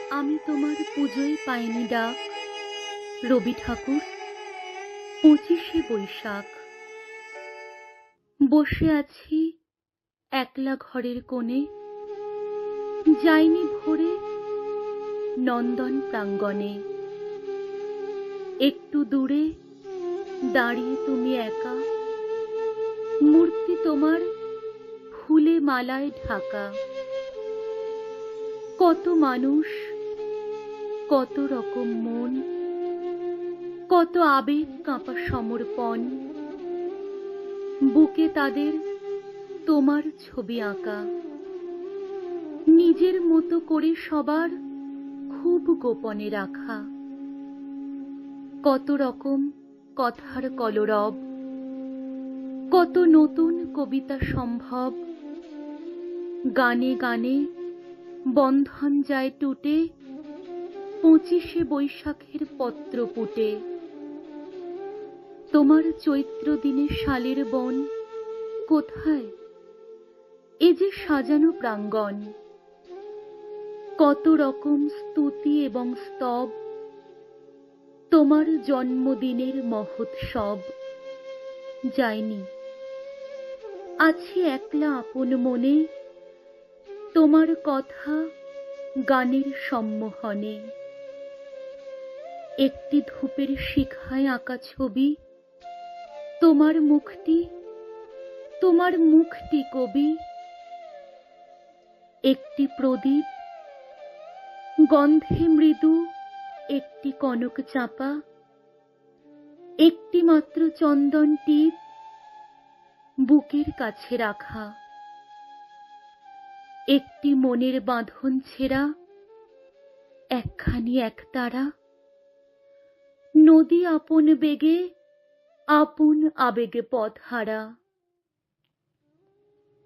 আমি তোমার পুজোয় পাইনি ডাক। রবি ঠাকুর, 25শে বৈশাখ। বসে আছি একলা ঘরের কোণে, যাইনি ভোরে নন্দন প্রাঙ্গণে। একটু দূরে দাঁড়িয়ে তুমি একা, মূর্তি তোমার ফুলে মালায় ঢাকা। কত মানুষ, কত রকম মন, কত আবেগ কাঁপা সমর্পণ, বুকে তাদের তোমার ছবি আঁকা। নিজের মতো করে সবার খুব গোপনে রাখা। কত রকম কথার কলরব, কত নতুন কবিতা সম্ভব। গানে গানে বন্ধন যায় টুটে, 25শে বৈশাখের পত্র পুটে। তোমার চৈত্র দিনে শালের বন কোথায়? এ যে সাজানো প্রাঙ্গণ। কত রকম স্তুতি এবং স্তব, তোমার জন্মদিনের মহোৎসব। যাইনি, আছি একলা আপন মনে, তোমার কথা গানের সম্মোহনে। একটি ধূপের শিখায় আঁকা ছবি, তোমার মুখটি, তোমার মুখটি কবি। একটি প্রদীপ, গন্ধে মৃদু একটি কনক চাঁপা, একটি মাত্র চন্দন টিপ বুকের কাছে রাখা। একটি মনের বাঁধন ছেঁড়া, একখানি একতারা। নদী আপন বেগে, আপন আবেগে পথ হারা।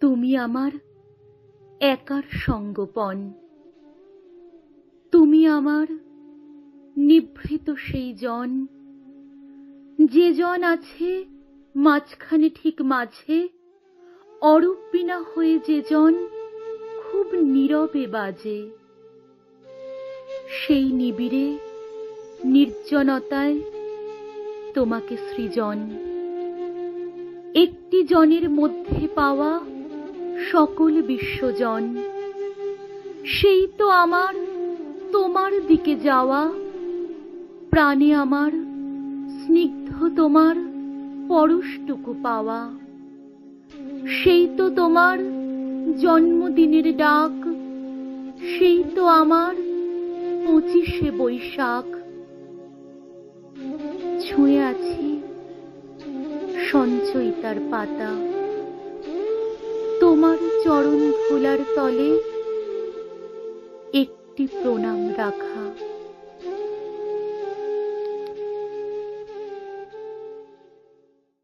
তুমি আমার একার সঙ্গপন, তুমি আমার নিভৃত সেই জন, যে জন আছে মাঝখানে ঠিক মাঝে, অরূপ বিনা হয়ে যে জন খুব নীরবে বাজে। সেই নিবিড়ে নির্জনতায় তোমাকে সৃজন, একটি জনের মধ্যে পাওয়া সকল বিশ্বজন। সেই তো আমার তোমার দিকে যাওয়া, প্রাণে আমার স্নিগ্ধ তোমার পরশটুকু পাওয়া। সেই তো তোমার জন্মদিনের ডাক, সেই তো আমার 25শে বৈশাখ। ছুঁয়ে আছি সঞ্চয়িতার পাতা, তোমার চরণ ধুলার তলে একটি প্রণাম রাখা।